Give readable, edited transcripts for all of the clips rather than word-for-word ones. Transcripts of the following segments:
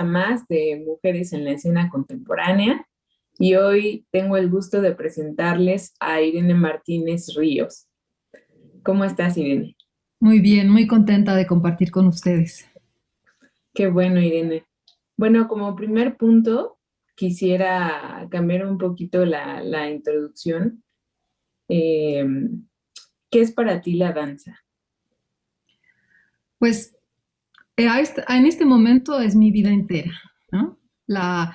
entrevista más de Mujeres en la Escena Contemporánea y hoy tengo el gusto de presentarles a Irene Martínez Ríos. ¿Cómo estás, Irene? Muy bien, muy contenta de compartir con ustedes. Qué bueno, Irene. Bueno, como primer punto, quisiera cambiar un poquito la introducción. Eh, ¿Qué es para ti la danza? Pues en este momento es mi vida entera, ¿no? La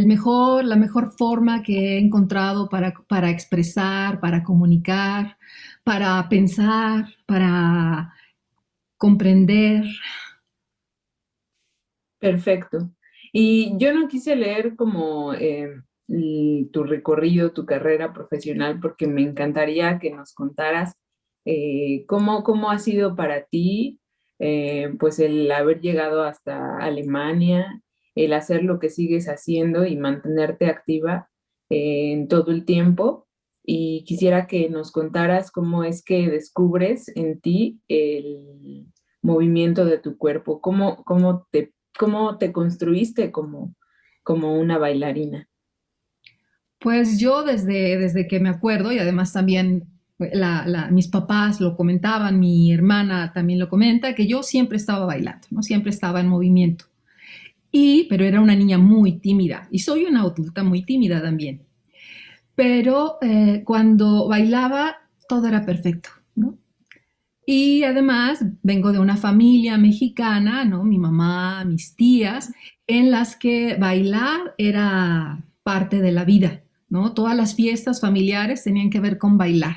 mejor forma que he encontrado para expresar, para comunicar, para pensar, para comprender. Perfecto. Y yo no quise leer como tu recorrido, tu carrera profesional, porque me encantaría que nos contaras cómo ha sido para ti, pues el haber llegado hasta Alemania, el hacer lo que sigues haciendo y mantenerte activa en todo el tiempo. Y quisiera que nos contaras cómo es que descubres en ti el movimiento de tu cuerpo, cómo te construiste como una bailarina. Pues yo desde que me acuerdo, y además también mis papás lo comentaban, mi hermana también lo comenta, que yo siempre estaba bailando, ¿no? Siempre estaba en movimiento. Pero era una niña muy tímida y soy una adulta muy tímida también. Pero cuando bailaba todo era perfecto, ¿no? Y además vengo de una familia mexicana, ¿no? Mi mamá, mis tías, en las que bailar era parte de la vida, ¿no? Todas las fiestas familiares tenían que ver con bailar.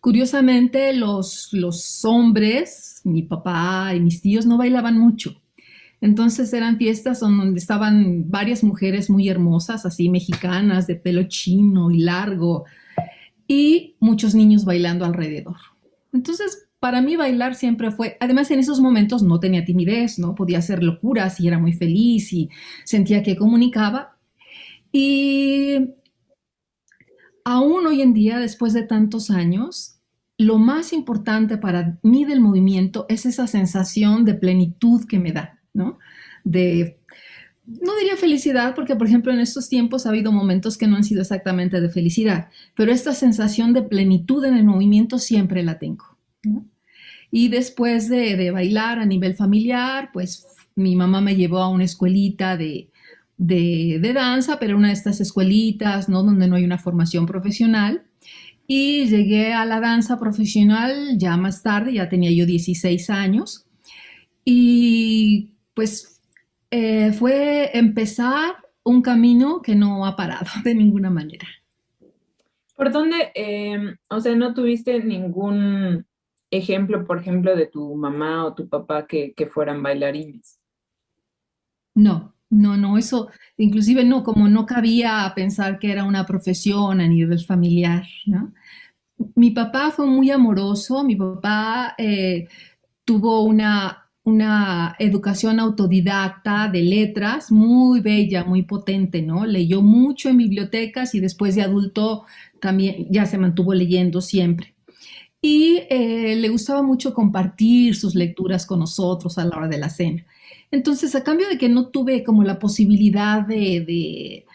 Curiosamente, los hombres, mi papá y mis tíos, no bailaban mucho. Entonces eran fiestas donde estaban varias mujeres muy hermosas, así mexicanas, de pelo chino y largo, y muchos niños bailando alrededor. Entonces, para mí bailar siempre fue, además en esos momentos no tenía timidez, ¿no? Podía hacer locuras y era muy feliz y sentía que comunicaba. Y aún hoy en día, después de tantos años, lo más importante para mí del movimiento es esa sensación de plenitud que me da, ¿no? De no diría felicidad, porque por ejemplo en estos tiempos ha habido momentos que no han sido exactamente de felicidad, pero esta sensación de plenitud en el movimiento siempre la tengo, ¿no? Y después de bailar a nivel familiar, pues mi mamá me llevó a una escuelita de danza, pero una de estas escuelitas, ¿no? Donde no hay una formación profesional. Y llegué a la danza profesional ya más tarde, ya tenía yo 16 años. Y pues fue empezar un camino que no ha parado de ninguna manera. ¿Por dónde, o sea, no tuviste ningún ejemplo, por ejemplo, de tu mamá o tu papá que fueran bailarines? No, no, no, eso inclusive no, como no cabía pensar que era una profesión a nivel familiar, ¿no? Mi papá fue muy amoroso, mi papá tuvo una educación autodidacta de letras muy bella, muy potente, ¿no? Leyó mucho en bibliotecas y después de adulto también ya se mantuvo leyendo siempre. Y le gustaba mucho compartir sus lecturas con nosotros a la hora de la cena. Entonces, a cambio de que no tuve como la posibilidad de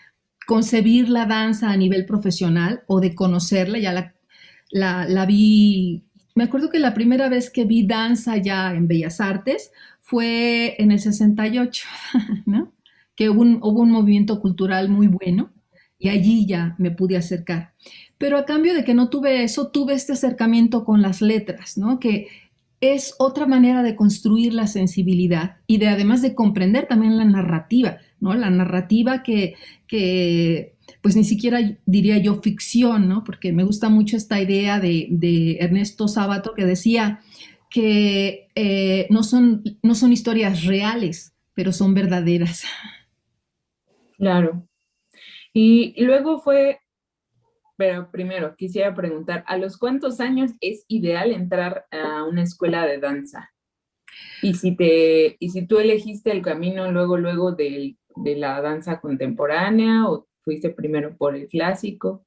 concebir la danza a nivel profesional o de conocerla, ya la vi, me acuerdo que la primera vez que vi danza ya en Bellas Artes fue en el 68, ¿no? Que hubo un movimiento cultural muy bueno y allí ya me pude acercar. Pero a cambio de que no tuve eso, tuve este acercamiento con las letras, ¿no? Que es otra manera de construir la sensibilidad y de además de comprender también la narrativa, ¿no? La narrativa que pues ni siquiera diría yo ficción, ¿no? Porque me gusta mucho esta idea de Ernesto Sábato que decía que no son historias reales, pero son verdaderas. Claro. Y luego fue, pero primero quisiera preguntar, ¿a los cuántos años es ideal entrar a una escuela de danza? Y si tú elegiste el camino luego de la danza contemporánea o fuiste primero por el clásico.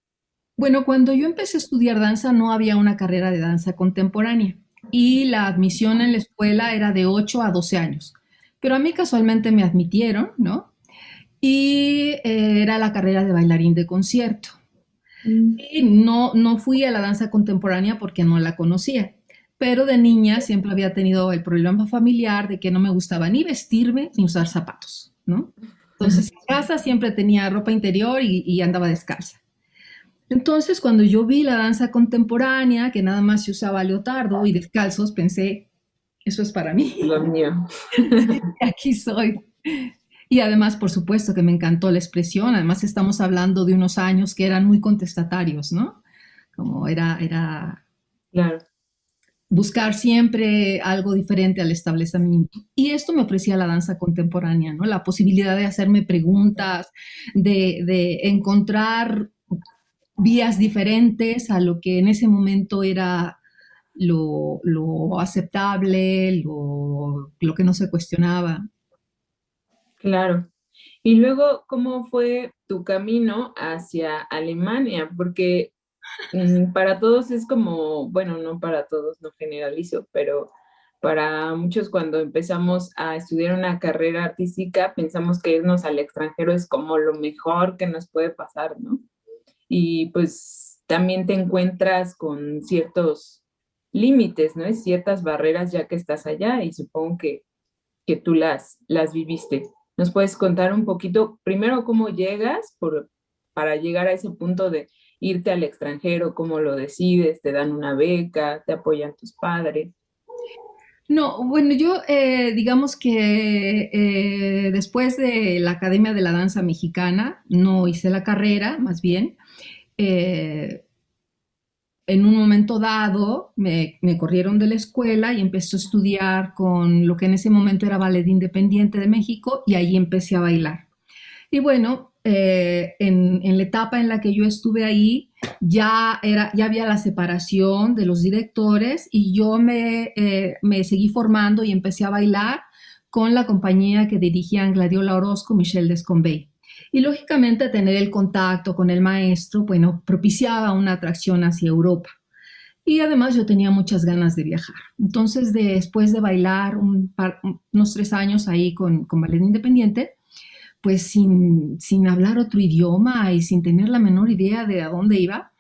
Bueno, cuando yo empecé a estudiar danza no había una carrera de danza contemporánea y la admisión en la escuela era de 8 a 12 años. pero a mí casualmente me admitieron, ¿no? Y era la carrera de bailarín de concierto. Mm. Y no fui a la danza contemporánea porque no la conocía, pero de niña siempre había tenido el problema familiar de que no me gustaba ni vestirme ni usar zapatos, ¿no? Entonces en casa siempre tenía ropa interior y andaba descalza. Entonces cuando yo vi la danza contemporánea, que nada más se usaba leotardo y descalzos, pensé, eso es para mí, Lo mío. aquí soy. Y además, por supuesto, que me encantó la expresión. Además, estamos hablando de unos años que eran muy contestatarios, ¿no? Como era Claro. buscar siempre algo diferente al establecimiento. Y esto me ofrecía la danza contemporánea, ¿no? La posibilidad de hacerme preguntas, de encontrar vías diferentes a lo que en ese momento era lo aceptable, lo que no se cuestionaba. Claro. Y luego, ¿cómo fue tu camino hacia Alemania? Porque para todos es como, bueno, no para todos, no generalizo, pero para muchos cuando empezamos a estudiar una carrera artística, pensamos que irnos al extranjero es como lo mejor que nos puede pasar, ¿no? Y pues también te encuentras con ciertos límites, ¿no? Ciertas barreras ya que estás allá y supongo que tú las viviste. ¿Nos puedes contar un poquito, primero, cómo llegas para llegar a ese punto de irte al extranjero, cómo lo decides, te dan una beca, te apoyan tus padres? No, bueno, yo digamos que después de la Academia de la Danza Mexicana, no hice la carrera, más bien, eh, en un momento dado me corrieron de la escuela y empecé a estudiar con lo que en ese momento era Ballet Independiente de México y ahí empecé a bailar. Y bueno, en la etapa en la que yo estuve ahí, ya había la separación de los directores y yo me seguí formando y empecé a bailar con la compañía que dirigían Gladiola Orozco, Michelle Descombey. Y lógicamente tener el contacto con el maestro, bueno, propiciaba una atracción hacia Europa. Y además yo tenía muchas ganas de viajar. Entonces, después de bailar unos 3 años ahí con Ballet Independiente, pues sin hablar otro idioma y sin tener la menor idea de a dónde iba,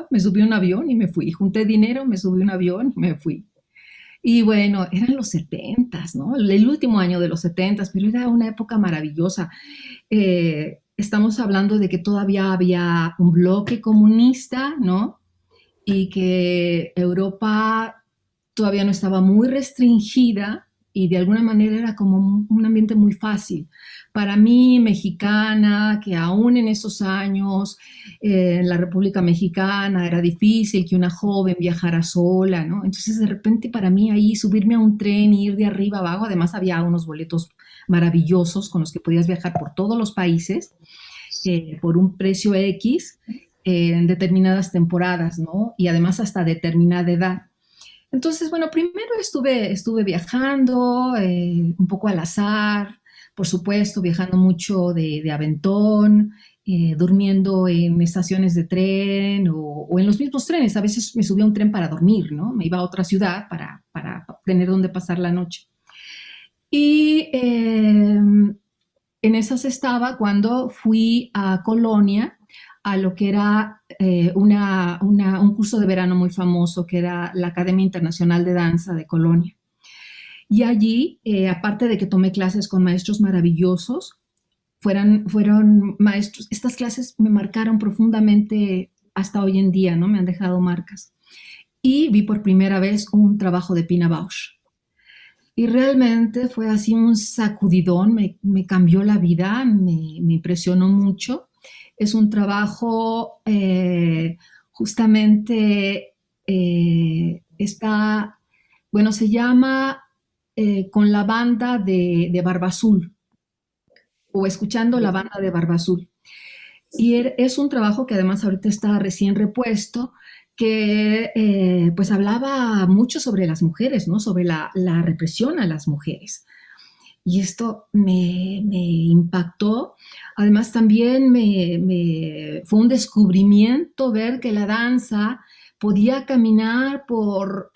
me subí a un avión y me fui. Junté dinero, me subí a un avión y me fui. Y bueno, eran los setentas, ¿no? El último año de los setentas, pero era una época maravillosa. Estamos hablando de que todavía había un bloque comunista, ¿no? Y que Europa todavía no estaba muy restringida y de alguna manera era como un ambiente muy fácil. Para mí, mexicana, que aún en esos años en la República Mexicana era difícil que una joven viajara sola, ¿no? Entonces de repente para mí ahí subirme a un tren y ir de arriba abajo, además había unos boletos maravillosos con los que podías viajar por todos los países por un precio X en determinadas temporadas, ¿no? Y además hasta determinada edad. Entonces, bueno, primero estuve viajando un poco al azar, por supuesto, viajando mucho de aventón, durmiendo en estaciones de tren o en los mismos trenes. A veces me subía a un tren para dormir, ¿no? Me iba a otra ciudad para tener donde pasar la noche. Y en esas estaba cuando fui a Colonia a lo que era un curso de verano muy famoso, que era la Academia Internacional de Danza de Colonia. Y allí, aparte de que tomé clases con maestros maravillosos, fueron maestros, estas clases me marcaron profundamente hasta hoy en día, ¿no? Me han dejado marcas. Y vi por primera vez un trabajo de Pina Bausch. Y realmente fue así un sacudidón, me cambió la vida, me impresionó mucho. Es un trabajo justamente, está, bueno, se llama Con la banda de Barba Azul o escuchando la banda de Barba Azul. Y es un trabajo que además ahorita está recién repuesto, que pues hablaba mucho sobre las mujeres, ¿no? Sobre la represión a las mujeres. Y esto me impactó. Además también fue un descubrimiento ver que la danza podía caminar por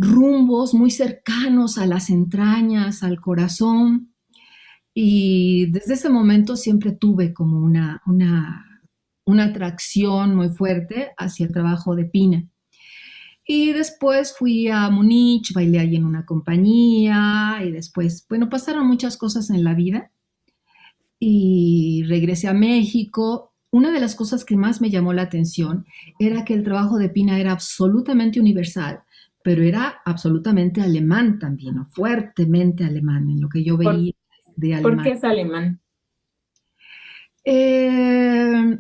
rumbos muy cercanos a las entrañas, al corazón. Y desde ese momento siempre tuve como una atracción muy fuerte hacia el trabajo de Pina. Y después fui a Múnich, bailé ahí en una compañía y después, bueno, pasaron muchas cosas en la vida y regresé a México. Una de las cosas que más me llamó la atención era que el trabajo de Pina era absolutamente universal, pero era absolutamente alemán también, o fuertemente alemán, en lo que yo ¿Por, veía de por alemán. qué es alemán? Eh,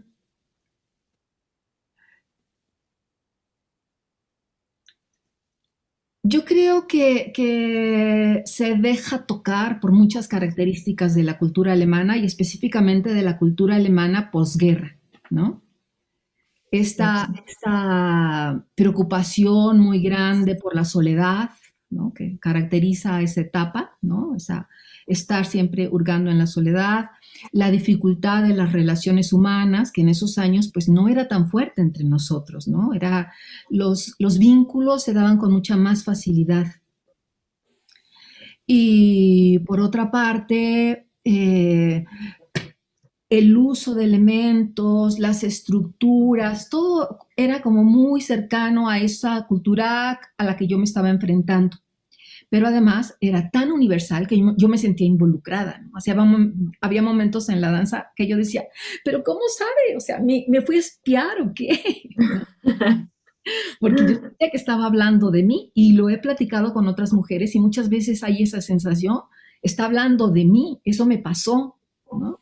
yo creo que se deja tocar por muchas características de la cultura alemana y específicamente de la cultura alemana posguerra, ¿no? Ok. Esta preocupación muy grande por la soledad, ¿no? Que caracteriza esa etapa, ¿no? Estar siempre hurgando en la soledad, la dificultad de las relaciones humanas, que en esos años pues no era tan fuerte entre nosotros, ¿no? Los vínculos se daban con mucha más facilidad. Y por otra parte, el uso de elementos, las estructuras, todo era como muy cercano a esa cultura a la que yo me estaba enfrentando. Pero además era tan universal que yo me sentía involucrada, ¿no? O sea, había momentos en la danza que yo decía, pero ¿cómo sabe? O sea, ¿me fui a espiar o qué? Porque yo sentía que estaba hablando de mí y lo he platicado con otras mujeres y muchas veces hay esa sensación, está hablando de mí, eso me pasó, ¿no?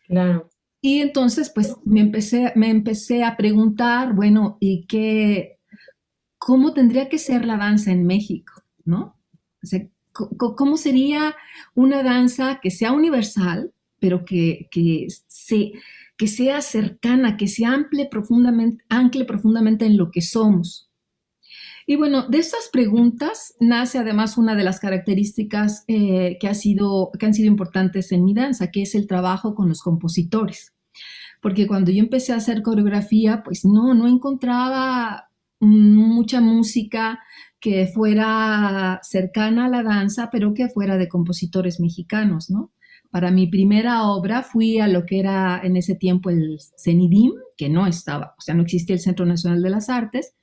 Claro. Y entonces, pues, me empecé a preguntar, bueno, ¿y qué, cómo tendría que ser la danza en México, ¿no? O sea, ¿cómo sería una danza que sea universal, pero que sea cercana, que se ancle profundamente en lo que somos? Y bueno, de estas preguntas nace además una de las características que han sido importantes en mi danza, que es el trabajo con los compositores. Porque cuando yo empecé a hacer coreografía, pues no encontraba mucha música que fuera cercana a la danza, pero que fuera de compositores mexicanos, ¿no? Para mi primera obra fui a lo que era en ese tiempo el CENIDIM, que no estaba, o sea, no existía el Centro Nacional de las Artes,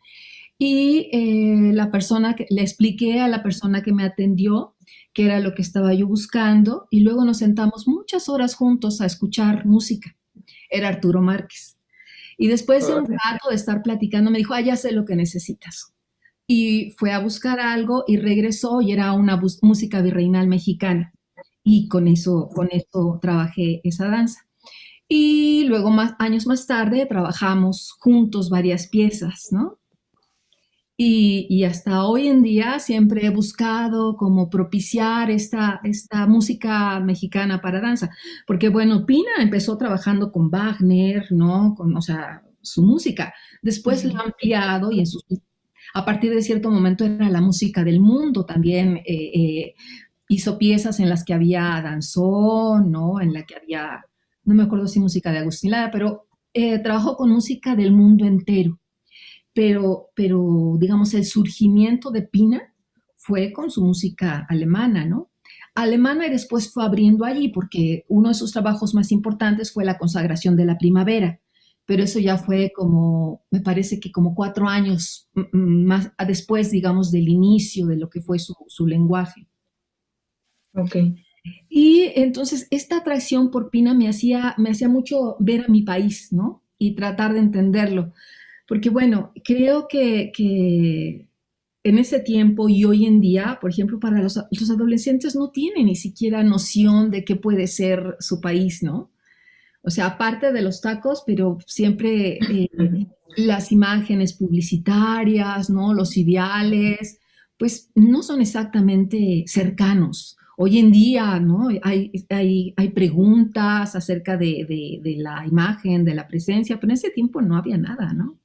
y le expliqué a la persona que me atendió qué era lo que estaba yo buscando, y luego nos sentamos muchas horas juntos a escuchar música. Era Arturo Márquez. Y después de un rato de estar platicando, me dijo, ya sé lo que necesitas. Y fue a buscar algo y regresó y era una música virreinal mexicana. Y con eso trabajé esa danza. Y luego, años más tarde, trabajamos juntos varias piezas, ¿no? Y hasta hoy en día siempre he buscado como propiciar esta música mexicana para danza, porque bueno, Pina empezó trabajando con Wagner, ¿no? O sea, su música. Después lo ha ampliado y a partir de cierto momento era la música del mundo también. Hizo piezas en las que había danzón, ¿no? En la que había, no me acuerdo si música de Agustín Lara, pero trabajó con música del mundo entero, pero digamos, el surgimiento de Pina fue con su música alemana, ¿no? Alemana y después fue abriendo allí porque uno de sus trabajos más importantes fue la consagración de la primavera, pero eso ya fue como, me parece que como 4 años más después, digamos, del inicio de lo que fue su lenguaje. Ok. Y entonces esta atracción por Pina me hacía mucho ver a mi país, ¿no? Y tratar de entenderlo. Porque bueno, creo que en ese tiempo y hoy en día, por ejemplo, para los adolescentes no tienen ni siquiera noción de qué puede ser su país, ¿no? O sea, aparte de los tacos, pero siempre las imágenes publicitarias, ¿no? Los ideales, pues no son exactamente cercanos. Hoy en día, ¿no? Hay preguntas acerca de la imagen, de la presencia, pero en ese tiempo no había nada, ¿no?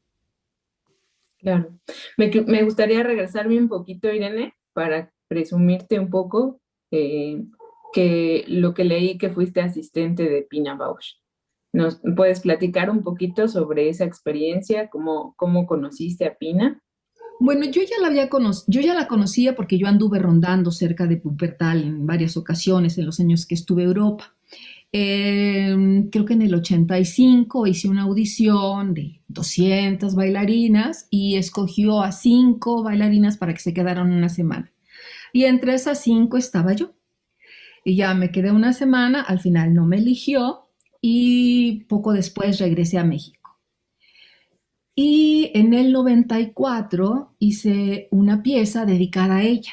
Claro. Me gustaría regresarme un poquito, Irene, para presumirte un poco eh, que lo que leí que fuiste asistente de Pina Bausch. ¿Nos puedes platicar un poquito sobre esa experiencia, cómo conociste a Pina? Bueno, yo ya la conocía porque yo anduve rondando cerca de Wuppertal en varias ocasiones en los años que estuve en Europa. Creo que en el 85 hice una audición de 200 bailarinas y escogió a 5 bailarinas para que se quedaran una semana. Y entre esas 5 estaba yo. Y ya me quedé una semana, al final no me eligió y poco después regresé a México. Y en el 94 hice una pieza dedicada a ella.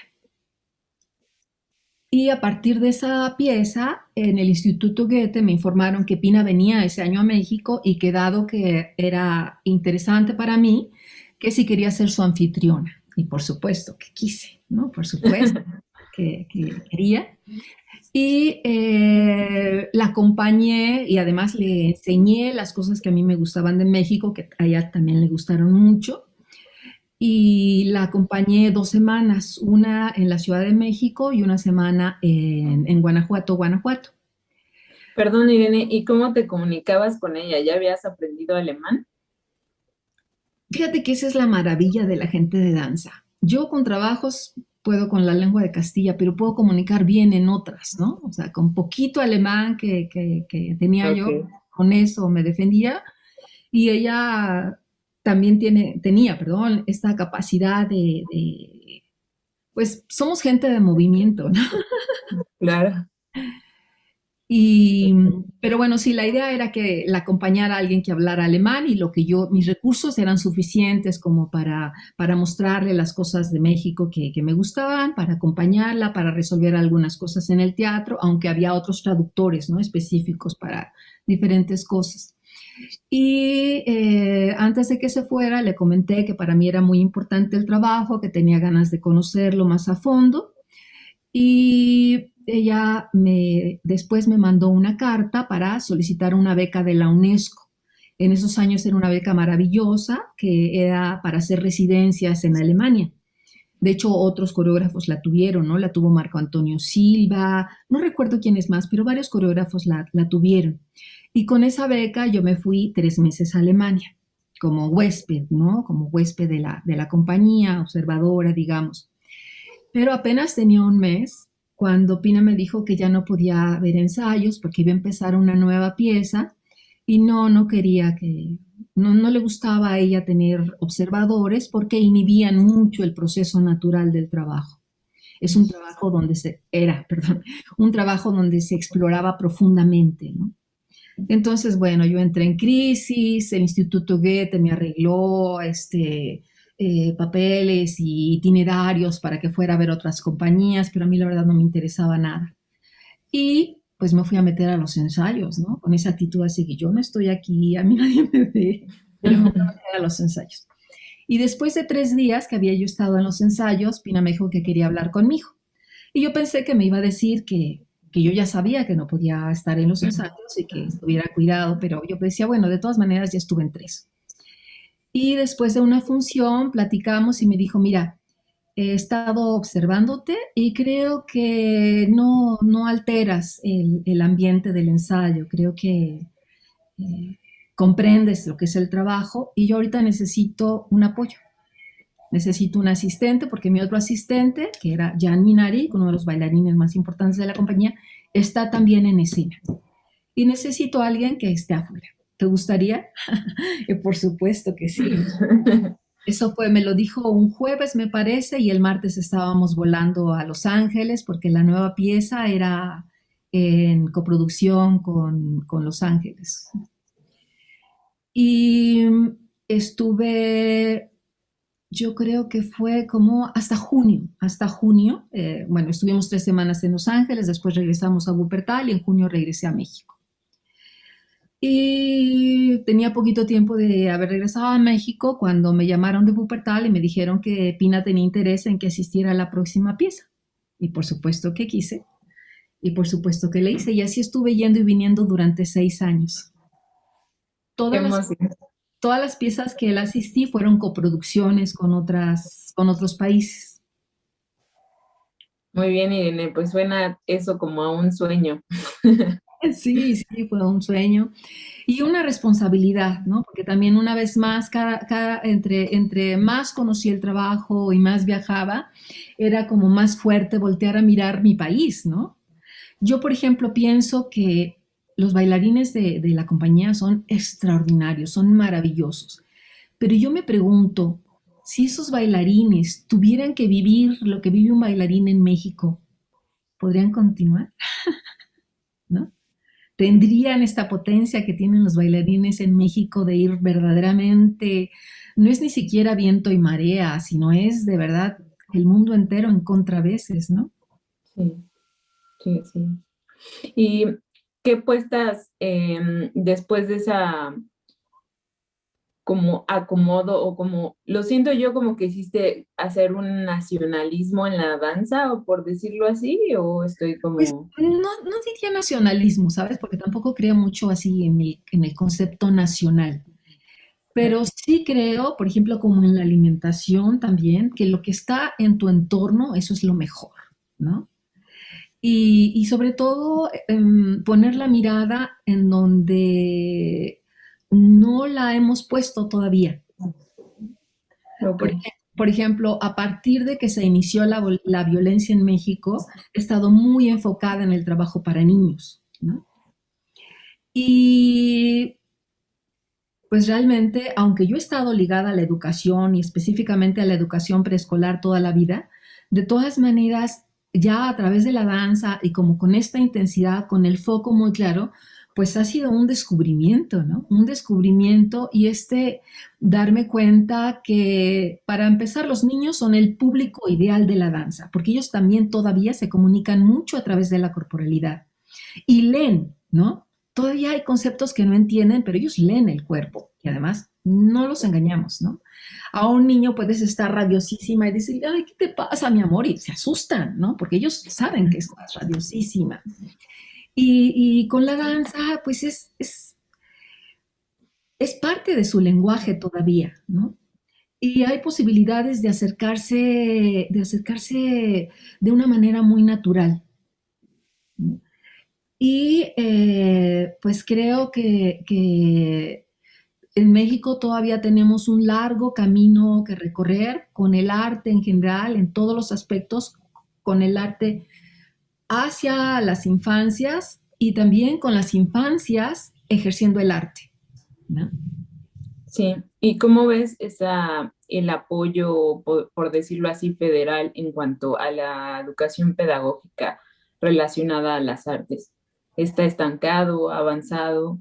Y a partir de esa pieza, en el Instituto Goethe me informaron que Pina venía ese año a México y que dado que era interesante para mí, que si quería ser su anfitriona. Y por supuesto que quise, ¿no? Por supuesto que quería. Y la acompañé y además le enseñé las cosas que a mí me gustaban de México, que a ella también le gustaron mucho. Y la acompañé 2 semanas, una en la Ciudad de México y una semana en Guanajuato, Guanajuato. Perdón, Irene, ¿y cómo te comunicabas con ella? ¿Ya habías aprendido alemán? Fíjate que esa es la maravilla de la gente de danza. Yo con trabajos puedo con la lengua de Castilla, pero puedo comunicar bien en otras, ¿no? O sea, con poquito alemán que tenía Ok. yo, con eso me defendía. Y ella también tenía, perdón, esta capacidad pues somos gente de movimiento, ¿no? Claro. Y, pero bueno, sí, la idea era que la acompañara a alguien que hablara alemán y lo que mis recursos eran suficientes como para mostrarle las cosas de México que me gustaban, para acompañarla, para resolver algunas cosas en el teatro, aunque había otros traductores, ¿no? Específicos para diferentes cosas. Y antes de que se fuera, le comenté que para mí era muy importante el trabajo, que tenía ganas de conocerlo más a fondo. Y ella después me mandó una carta para solicitar una beca de la UNESCO. En esos años era una beca maravillosa que era para hacer residencias en Alemania. De hecho, otros coreógrafos la tuvieron, ¿no? La tuvo Marco Antonio Silva, no recuerdo quién es más, pero varios coreógrafos la tuvieron. Y con esa beca yo me fui 3 meses a Alemania como huésped, ¿no? Como huésped de la compañía, observadora, digamos. Pero apenas tenía un mes cuando Pina me dijo que ya no podía ver ensayos porque iba a empezar una nueva pieza y no quería no le gustaba a ella tener observadores porque inhibían mucho el proceso natural del trabajo. Es un trabajo perdón, un trabajo donde se exploraba profundamente, ¿no? Entonces, bueno, yo entré en crisis, el Instituto Goethe me arregló papeles y itinerarios para que fuera a ver otras compañías, pero a mí la verdad no me interesaba nada. Y pues me fui a meter a los ensayos, ¿no? Con esa actitud así que yo no estoy aquí, a mí nadie me ve, pero me fui a meter a los ensayos. Y después de 3 días que había yo estado en los ensayos, Pina me dijo que quería hablar conmigo. Y yo pensé que me iba a decir que yo ya sabía que no podía estar en los ensayos y que estuviera cuidado, pero yo decía, bueno, de todas maneras ya estuve en 3. Y después de una función platicamos y me dijo, mira, he estado observándote y creo que no alteras el ambiente del ensayo, creo que eh, comprendes lo que es el trabajo y yo ahorita necesito un apoyo. Necesito un asistente porque mi otro asistente, que era Jan Minari, uno de los bailarines más importantes de la compañía, está también en escena. Y necesito a alguien que esté afuera. ¿Te gustaría? Y por supuesto que sí. Eso fue, me lo dijo un jueves, me parece, y el martes estábamos volando a Los Ángeles porque la nueva pieza era en coproducción con Los Ángeles. Y estuve, yo creo que fue como hasta junio. Bueno, estuvimos 3 semanas en Los Ángeles, después regresamos a Wuppertal y en junio regresé a México. Y tenía poquito tiempo de haber regresado a México cuando me llamaron de Wuppertal y me dijeron que Pina tenía interés en que asistiera a la próxima pieza. Y por supuesto que quise, y por supuesto que le hice. Y así estuve yendo y viniendo durante 6 años. Qué Todas las, emoción. todas las piezas que él asistí fueron coproducciones con otros países. Muy bien, Irene, pues suena eso como a un sueño. Sí, sí, fue un sueño y una responsabilidad, ¿no? Porque también una vez más, entre más conocí el trabajo y más viajaba, era como más fuerte voltear a mirar mi país, ¿no? Yo, por ejemplo, pienso que los bailarines de la compañía son extraordinarios, son maravillosos, pero yo me pregunto, si esos bailarines tuvieran que vivir lo que vive un bailarín en México, ¿podrían continuar? ¿No? Tendrían esta potencia que tienen los bailarines en México de ir verdaderamente, no es ni siquiera viento y marea, sino es de verdad el mundo entero en contra veces, ¿no? Sí, sí, sí. ¿Y qué puestas después de esa como acomodo o como, lo siento yo como que hiciste hacer un nacionalismo en la danza o por decirlo así, o estoy Pues como, no diría nacionalismo, ¿sabes? Porque tampoco creo mucho así en el concepto nacional. Pero sí creo, por ejemplo, como en la alimentación también, que lo que está en tu entorno, eso es lo mejor, ¿no? Y sobre todo poner la mirada en donde no la hemos puesto todavía. ok, Por ejemplo, a partir de que se inició la violencia en México, he estado muy enfocada en el trabajo para niños, ¿no? Y pues realmente, aunque yo he estado ligada a la educación y específicamente a la educación preescolar toda la vida, de todas maneras, ya a través de la danza y como con esta intensidad, con el foco muy claro, pues ha sido un descubrimiento, ¿no? Un descubrimiento y darme cuenta que para empezar los niños son el público ideal de la danza, porque ellos también todavía se comunican mucho a través de la corporalidad y leen, ¿no? Todavía hay conceptos que no entienden, pero ellos leen el cuerpo y además no los engañamos, ¿no? A un niño puedes estar radiosísima y decir, ay, ¿qué te pasa, mi amor? Y se asustan, ¿no? Porque ellos saben que estás radiosísima. Y con la danza, pues es parte de su lenguaje todavía, ¿no? Y hay posibilidades de acercarse de una manera muy natural. ¿No? Y pues creo que en México todavía tenemos un largo camino que recorrer con el arte en general, en todos los aspectos, con el arte hacia las infancias y también con las infancias ejerciendo el arte, ¿no? sí. ¿Y cómo ves el apoyo, por decirlo así, federal en cuanto a la educación pedagógica relacionada a las artes? ¿Está estancado, avanzado?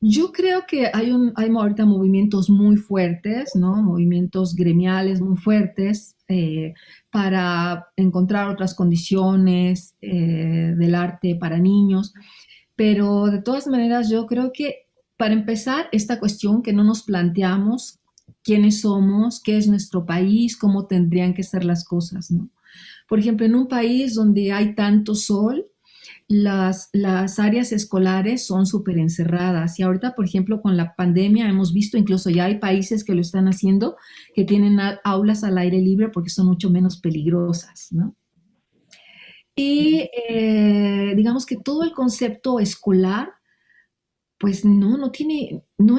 Yo creo que hay ahorita movimientos muy fuertes, ¿no? Movimientos gremiales muy fuertes para encontrar otras condiciones del arte para niños. Pero de todas maneras, yo creo que para empezar, esta cuestión que no nos planteamos quiénes somos, qué es nuestro país, cómo tendrían que ser las cosas, ¿no? Por ejemplo, en un país donde hay tanto sol, las áreas escolares son súper encerradas. Y ahorita, por ejemplo, con la pandemia hemos visto, incluso ya hay países que lo están haciendo, que tienen aulas al aire libre porque son mucho menos peligrosas, ¿no? Y digamos que todo el concepto escolar, pues no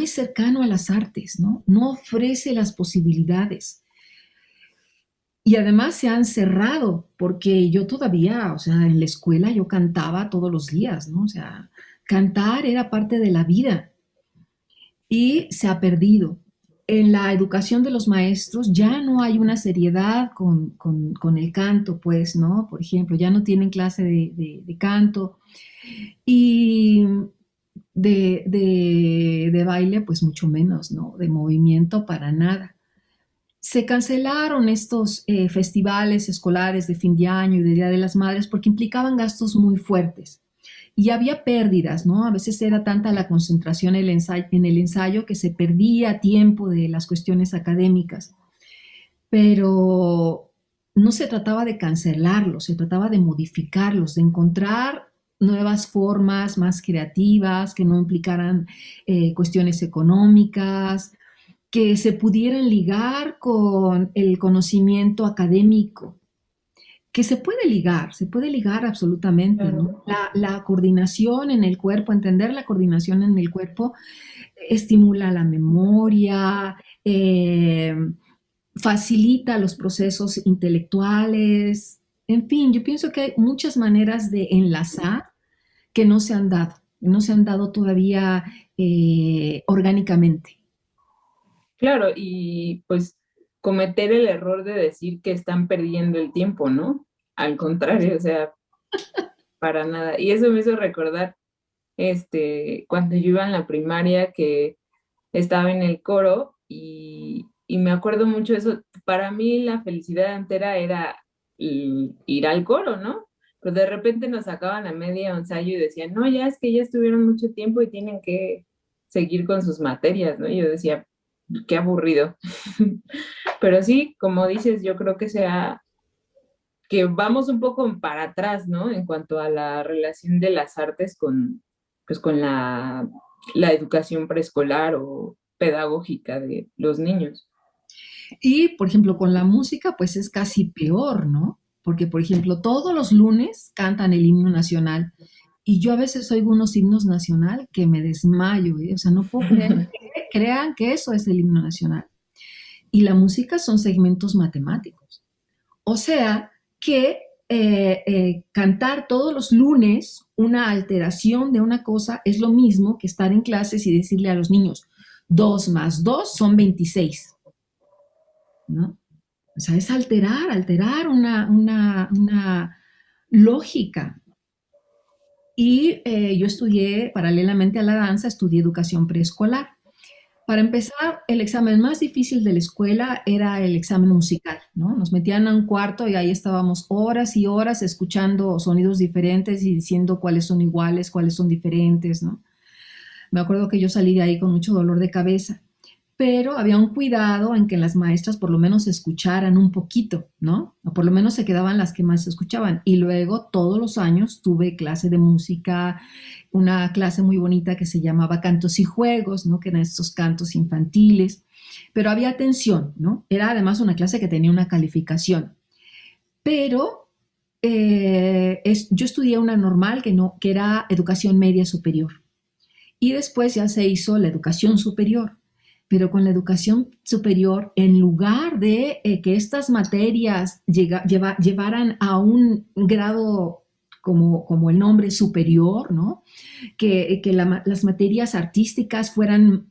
es cercano a las artes, ¿no? No ofrece las posibilidades. Y además se han cerrado, porque yo todavía, o sea, en la escuela yo cantaba todos los días, ¿no? O sea, cantar era parte de la vida y se ha perdido. En la educación de los maestros ya no hay una seriedad con el canto, pues, ¿no? Por ejemplo, ya no tienen clase de canto y de baile, pues mucho menos, ¿no? De movimiento para nada. Se cancelaron estos festivales escolares de fin de año y de Día de las Madres porque implicaban gastos muy fuertes y había pérdidas, ¿no? A veces era tanta la concentración en el ensayo que se perdía tiempo de las cuestiones académicas, pero no se trataba de cancelarlos, se trataba de modificarlos, de encontrar nuevas formas más creativas que no implicaran cuestiones económicas, que se pudieran ligar con el conocimiento académico. que se puede ligar absolutamente, ¿no? Claro. La coordinación en el cuerpo, entender la coordinación en el cuerpo estimula la memoria, facilita los procesos intelectuales, en fin, yo pienso que hay muchas maneras de enlazar que no se han dado, no se han dado todavía orgánicamente. Claro, y pues cometer el error de decir que están perdiendo el tiempo, ¿no? Al contrario, o sea, para nada. Y eso me hizo recordar, cuando yo iba en la primaria, que estaba en el coro y me acuerdo mucho de eso. Para mí la felicidad entera era ir al coro, ¿no? Pero de repente nos sacaban a media ensayo y decían, no, ya es que ya estuvieron mucho tiempo y tienen que seguir con sus materias, ¿no? Y yo decía, qué aburrido. Pero sí, como dices, yo creo que vamos un poco para atrás, ¿no? En cuanto a la relación de las artes pues con la educación preescolar o pedagógica de los niños. Y, por ejemplo, con la música, pues es casi peor, ¿no? Porque, por ejemplo, todos los lunes cantan el himno nacional y yo a veces oigo unos himnos nacional que me desmayo, ¿eh? O sea, no puedo creer que crean que eso es el himno nacional. Y la música son segmentos matemáticos. O sea, que cantar todos los lunes una alteración de una cosa es lo mismo que estar en clases y decirle a los niños, 2 más 2 son 26, ¿no? O sea, es alterar una lógica. Y yo estudié, paralelamente a la danza, estudié educación preescolar. Para empezar, el examen más difícil de la escuela era el examen musical, ¿no? Nos metían a un cuarto y ahí estábamos horas y horas escuchando sonidos diferentes y diciendo cuáles son iguales, cuáles son diferentes, ¿no? Me acuerdo que yo salí de ahí con mucho dolor de cabeza, pero había un cuidado en que las maestras por lo menos escucharan un poquito, ¿no? O por lo menos se quedaban las que más escuchaban. Y luego todos los años tuve clase de música, una clase muy bonita que se llamaba Cantos y Juegos, ¿no? Que eran estos cantos infantiles, pero había atención, ¿no? Era además una clase que tenía una calificación, pero yo estudié una normal que, no, que era educación media superior y después ya se hizo la educación superior. Pero con la educación superior, en lugar de que estas materias llevaran a un grado como el nombre superior, ¿no? Que las materias artísticas fueran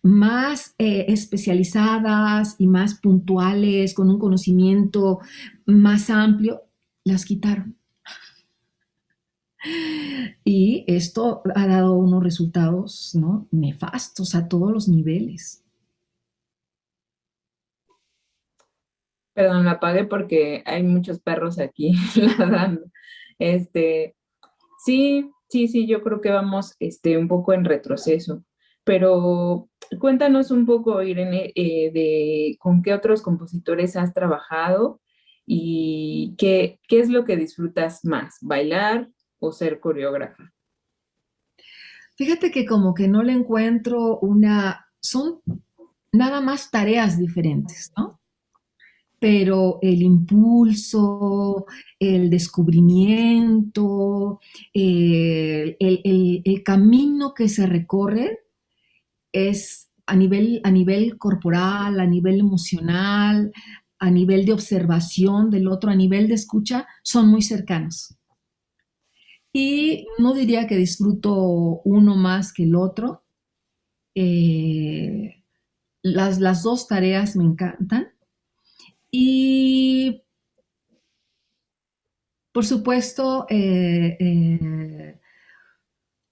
más especializadas y más puntuales, con un conocimiento más amplio, las quitaron. Y esto ha dado unos resultados, ¿no? Nefastos a todos los niveles. Perdón, la apagué porque hay muchos perros aquí ladrando. Este, sí, sí, sí, yo creo que vamos, un poco en retroceso. Pero cuéntanos un poco, Irene, de con qué otros compositores has trabajado y qué es lo que disfrutas más, bailar o ser coreógrafa. Fíjate que como que no le encuentro son nada más tareas diferentes, ¿no? Pero el impulso, el descubrimiento, el camino que se recorre es a nivel corporal, a nivel emocional, a nivel de observación del otro, a nivel de escucha, son muy cercanos. Y no diría que disfruto uno más que el otro. Eh, las dos tareas me encantan. Y por supuesto,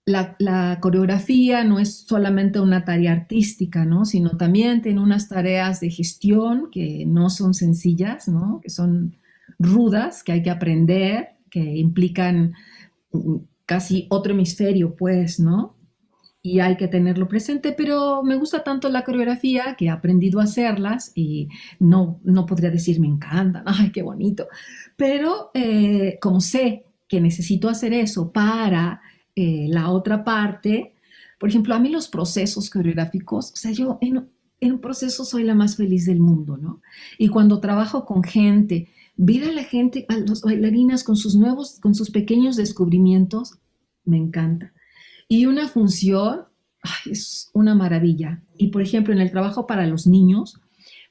la coreografía no es solamente una tarea artística, ¿no? Sino también tiene unas tareas de gestión que no son sencillas, ¿no? Que son rudas, que hay que aprender, que implican casi otro hemisferio, pues, ¿no? Y hay que tenerlo presente, pero me gusta tanto la coreografía que he aprendido a hacerlas y no podría decir me encantan, ay, qué bonito, pero como sé que necesito hacer eso para la otra parte, por ejemplo, a mí los procesos coreográficos, o sea, en un proceso soy la más feliz del mundo, ¿no? Y cuando trabajo con gente ver a la gente, a los bailarinas con sus pequeños descubrimientos, me encanta. Y una función, ay, es una maravilla. Y por ejemplo, en el trabajo para los niños,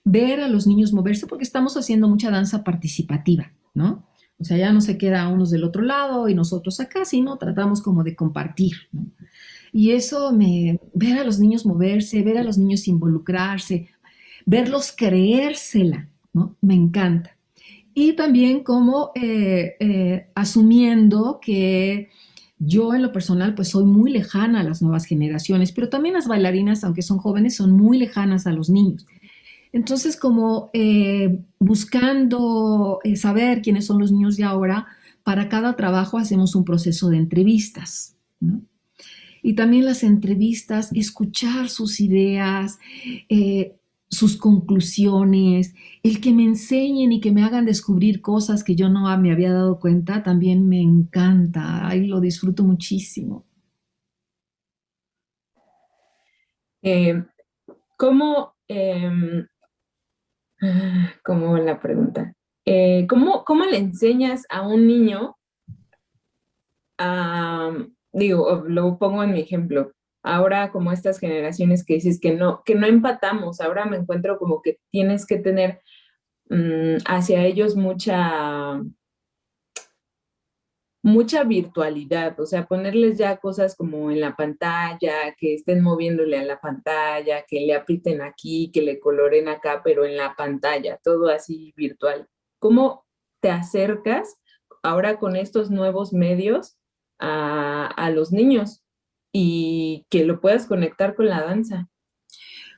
ver a los niños moverse, porque estamos haciendo mucha danza participativa, ¿no? O sea, ya no se queda unos del otro lado y nosotros acá, sino tratamos como de compartir, ¿no? Y eso ver a los niños moverse, ver a los niños involucrarse, verlos creérsela, ¿no? Me encanta. Y también como asumiendo que yo en lo personal pues soy muy lejana a las nuevas generaciones, pero también las bailarinas, aunque son jóvenes, son muy lejanas a los niños. Entonces, como buscando saber quiénes son los niños de ahora, para cada trabajo hacemos un proceso de entrevistas, ¿no? Y también las entrevistas, escuchar sus ideas, sus conclusiones, el que me enseñen y que me hagan descubrir cosas que yo no me había dado cuenta, también me encanta, ahí lo disfruto muchísimo. Eh, ¿Cómo, como la pregunta, cómo le enseñas a un niño digo, lo pongo en mi ejemplo, ahora como estas generaciones que dices que no empatamos, ahora me encuentro como que tienes que tener hacia ellos mucha virtualidad, o sea, ponerles ya cosas como en la pantalla, que estén moviéndole a la pantalla, que le aprieten aquí, que le coloren acá, pero en la pantalla, todo así virtual. ¿Cómo te acercas ahora con estos nuevos medios a los niños y que lo puedas conectar con la danza?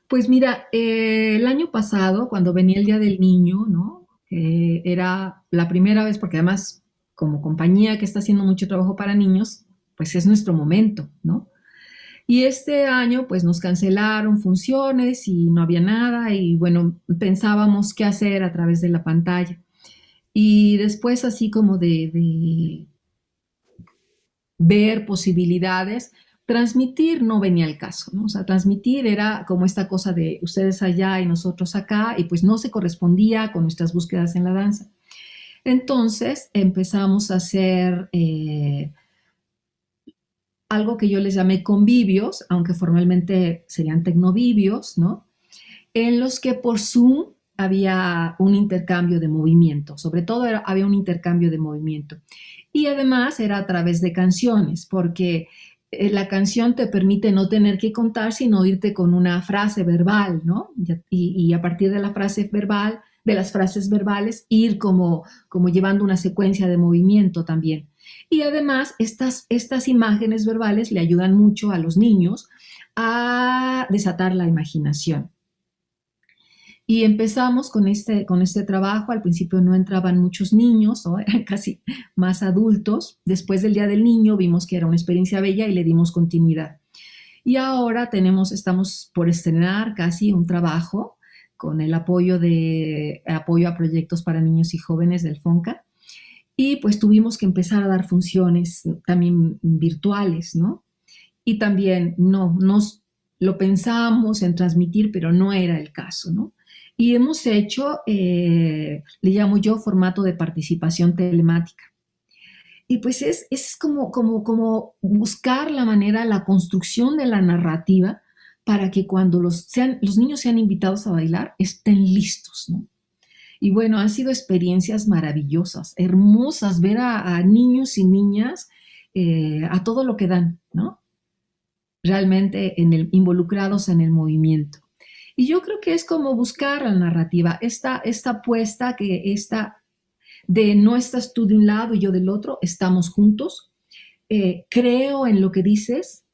Pues mira, el año pasado, cuando venía el Día del Niño, ¿no? Era la primera vez, porque además, como compañía que está haciendo mucho trabajo para niños, pues es nuestro momento, ¿no? Y este año, pues nos cancelaron funciones y no había nada, y bueno, pensábamos qué hacer a través de la pantalla. Y después, así como de ver posibilidades, transmitir no venía al caso, ¿no? O sea, transmitir era como esta cosa de ustedes allá y nosotros acá, y pues no se correspondía con nuestras búsquedas en la danza. Entonces empezamos a hacer algo que yo les llamé convivios, aunque formalmente serían tecnovivios, ¿no? En los que por Zoom había un intercambio de movimiento, sobre todo había un intercambio de movimiento. Y además era a través de canciones, porque la canción te permite no tener que contar, sino irte con una frase verbal, ¿no? Y a partir de la frase verbal, de las frases verbales, ir como llevando una secuencia de movimiento también. Y además, estas imágenes verbales le ayudan mucho a los niños a desatar la imaginación. Y empezamos con este trabajo. Al principio no entraban muchos niños, ¿no? Eran casi más adultos. Después del Día del Niño vimos que era una experiencia bella y le dimos continuidad. Y ahora estamos por estrenar casi un trabajo con el apoyo a proyectos para niños y jóvenes del FONCA. Y pues tuvimos que empezar a dar funciones también virtuales, ¿no? Y también no, nos lo pensamos en transmitir, pero no era el caso, ¿no? Y hemos hecho, le llamo yo, formato de participación telemática. Y pues es como buscar la manera, la construcción de la narrativa para que cuando los niños sean invitados a bailar, estén listos, ¿no? Y bueno, han sido experiencias maravillosas, hermosas, ver a niños y niñas a todo lo que dan, ¿no? Realmente involucrados en el movimiento. Y yo creo que es como buscar la narrativa, esta apuesta que esta de no estás tú de un lado y yo del otro, estamos juntos. Creo en lo que dices,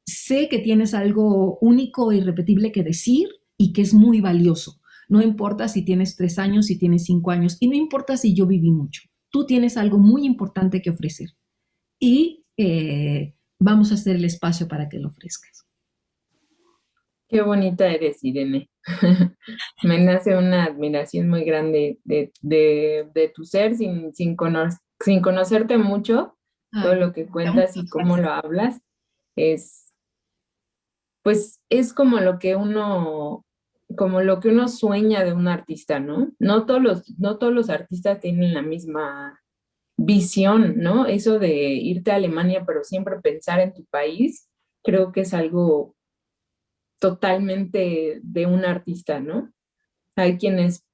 sé que tienes algo único e irrepetible que decir y que es muy valioso. No importa si tienes 3 años, si tienes 5 años, y no importa si yo viví mucho. Tú tienes algo muy importante que ofrecer y vamos a hacer el espacio para que lo ofrezcas. Qué bonita eres, Irene. Me nace una admiración muy grande de tu ser sin conocerte mucho, todo Ay, lo que cuentas y muchas cómo gracias. lo hablas, es, pues, es como lo que uno como lo que uno sueña de un artista, ¿no? No todos los artistas tienen la misma visión, ¿no? Eso de irte a Alemania, pero siempre pensar en tu país, creo que es algo totalmente de un artista, ¿no? Hay quienes,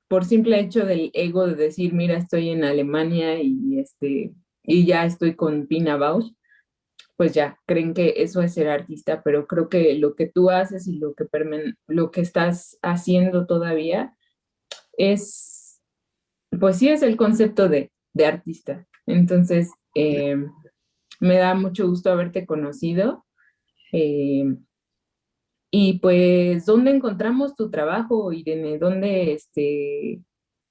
por simple hecho del ego de decir, mira, estoy en Alemania y ya estoy con Pina Bausch, pues ya creen que eso es ser artista, pero creo que lo que tú haces y lo que estás haciendo todavía es, pues sí es el concepto de artista. Entonces, me da mucho gusto haberte conocido. eh, y pues, ¿dónde encontramos tu trabajo, Irene?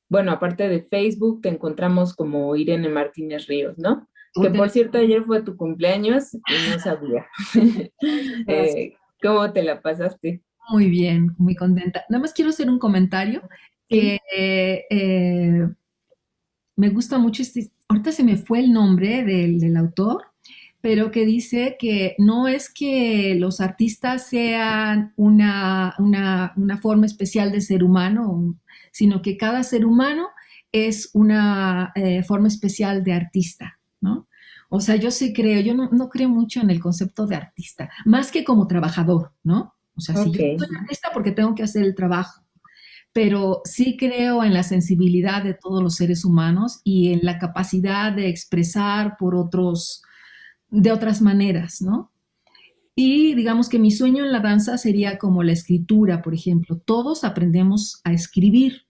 Bueno, aparte de Facebook, te encontramos como Irene Martínez Ríos, ¿no? Que por cierto, ayer fue tu cumpleaños y no sabía. ¿Cómo te la pasaste? Muy bien, muy contenta. Nada más quiero hacer un comentario que Sí, me gusta mucho ahorita se me fue el nombre del autor, pero que dice que no es que los artistas sean una forma especial de ser humano, sino que cada ser humano es una forma especial de artista, ¿no? O sea, yo sí creo, yo no creo mucho en el concepto de artista, más que como trabajador, ¿no? O sea, si ok, yo soy artista porque tengo que hacer el trabajo, pero sí creo en la sensibilidad de todos los seres humanos y en la capacidad de expresar de otras maneras, ¿no? Y digamos que mi sueño en la danza sería como la escritura, por ejemplo. Todos aprendemos a escribir.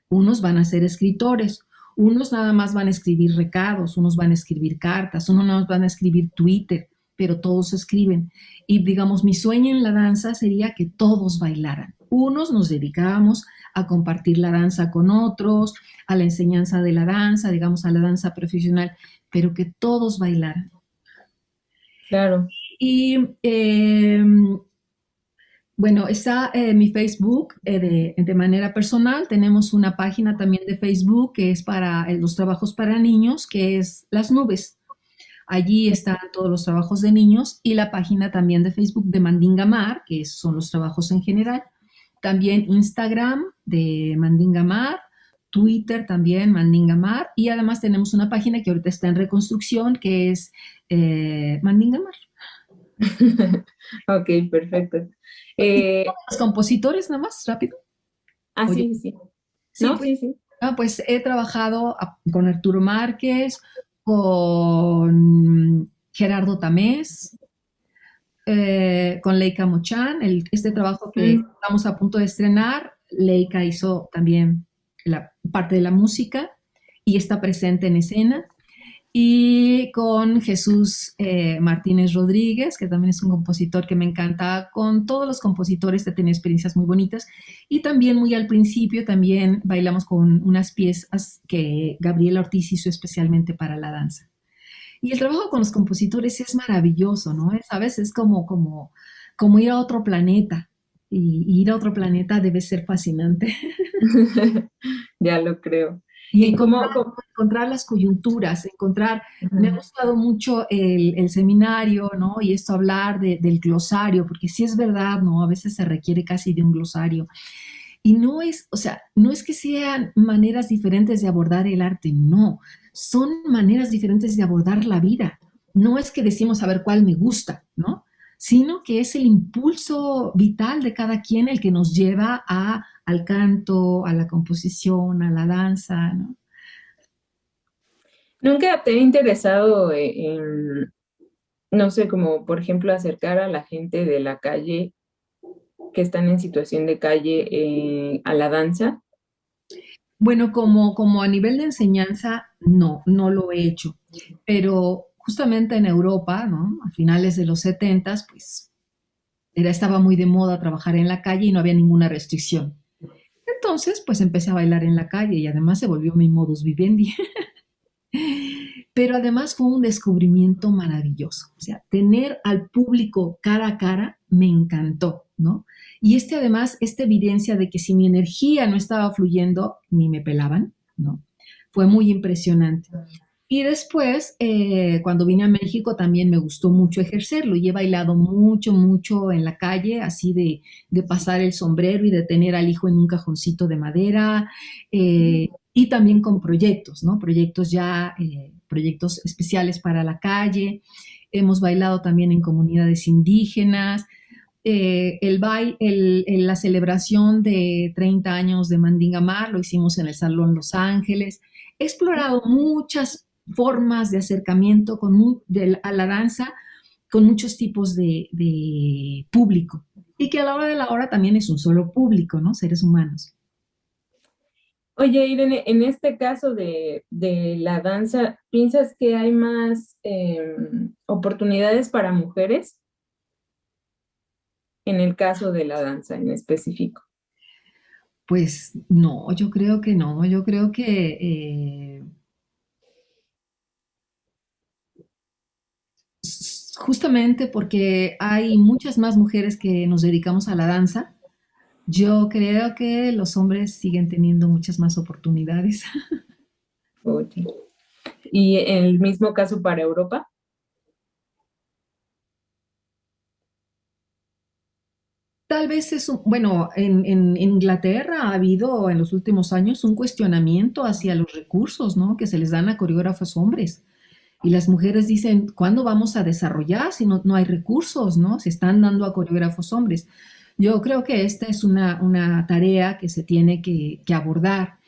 Unos van a ser escritores, unos nada más van a escribir recados, unos van a escribir cartas, unos nada más van a escribir Twitter, pero todos escriben. Y digamos, mi sueño en la danza sería que todos bailaran. Unos nos dedicábamos a compartir la danza con otros, a la enseñanza de la danza, digamos, a la danza profesional, pero que todos bailaran. claro. Y bueno, está mi Facebook de manera personal. Tenemos una página también de Facebook que es para los trabajos para niños, que es Las Nubes. Allí están todos los trabajos de niños y la página también de Facebook de Mandinga Mar, que son los trabajos en general. También Instagram de Mandinga Mar, Twitter también Mandinga Mar y además tenemos una página que ahorita está en reconstrucción que es Mandinga Mar. Ok, perfecto. ¿Y Eh, los compositores nada más, rápido? Oye, sí, sí. sí, No, pues, sí, sí. pues he trabajado con Arturo Márquez, con Gerardo Tamés, con Leica Mochan, este trabajo que Mm, estamos a punto de estrenar, Leica hizo también la parte de la música y está presente en escena. Y con Jesús Martínez Rodríguez, que también es un compositor que me encanta. Con todos los compositores he tenido experiencias muy bonitas. Y también muy al principio también bailamos con unas piezas que Gabriela Ortiz hizo especialmente para la danza. Y el trabajo con los compositores es maravilloso, ¿no? ¿Sabes? Es como ir a otro planeta. Y ir a otro planeta debe ser fascinante. ya lo creo. Y ¿Y cómo? encontrar las coyunturas, me ha Ujú. gustado mucho el seminario, ¿no? Y esto hablar del glosario, porque sí es verdad, ¿no? A veces se requiere casi de un glosario. Y no es, o sea, no es que sean maneras diferentes de abordar el arte, no, son maneras diferentes de abordar la vida. No es que decimos a ver cuál me gusta, ¿no? Sino que es el impulso vital de cada quien el que nos lleva al canto, a la composición, a la danza, ¿no? ¿Nunca te ha interesado no sé, como por ejemplo acercar a la gente de la calle que están en situación de calle a la danza? Bueno, como a nivel de enseñanza, no lo he hecho, pero justamente en Europa, ¿no? A finales de los 70, pues estaba muy de moda trabajar en la calle y no había ninguna restricción. Entonces, pues empecé a bailar en la calle y además se volvió mi modus vivendi. Pero además fue un descubrimiento maravilloso. O sea, tener al público cara a cara me encantó, ¿no? Y además, esta evidencia de que si mi energía no estaba fluyendo, ni me pelaban, ¿no? Fue muy impresionante. Y después, cuando vine a México, también me gustó mucho ejercerlo y he bailado mucho, mucho en la calle, así de pasar el sombrero y de tener al hijo en un cajoncito de madera, y también con proyectos, ¿no? Proyectos ya, proyectos especiales para la calle. Hemos bailado también en comunidades indígenas. La celebración de 30 años de Mandingamar lo hicimos en el Salón Los Ángeles. He explorado muchas formas de acercamiento a la danza con muchos tipos de público y que a la hora de la hora también es un solo público, ¿no? Seres humanos. Oye, Irene, en este caso de la danza, ¿piensas que hay más oportunidades para mujeres en el caso de la danza en específico? Pues no, yo creo que no, yo creo que justamente porque hay muchas más mujeres que nos dedicamos a la danza, yo creo que los hombres siguen teniendo muchas más oportunidades. Oye. ¿Y el mismo caso para Europa? Tal vez bueno, en Inglaterra ha habido en los últimos años un cuestionamiento hacia los recursos, ¿no? Que se les dan a coreógrafos hombres. Y las mujeres dicen, ¿cuándo vamos a desarrollar si no hay recursos, ¿no? Se están dando a coreógrafos hombres. Yo creo que esta es una tarea que se tiene que abordar,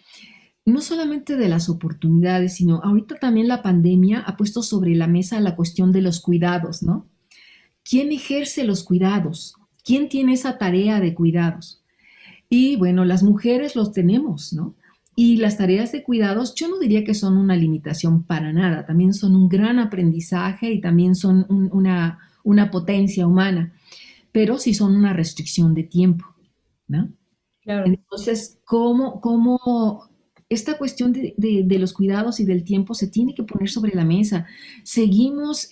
no solamente de las oportunidades, sino ahorita también la pandemia ha puesto sobre la mesa la cuestión de los cuidados, ¿no? ¿Quién ejerce los cuidados? ¿Quién tiene esa tarea de cuidados? Y bueno, las mujeres los tenemos, ¿no? Y las tareas de cuidados, yo no diría que son una limitación para nada, también son un gran aprendizaje y también son una potencia humana, pero sí son una restricción de tiempo, ¿no? Claro. Entonces, ¿cómo esta cuestión de los cuidados y del tiempo se tiene que poner sobre la mesa? Seguimos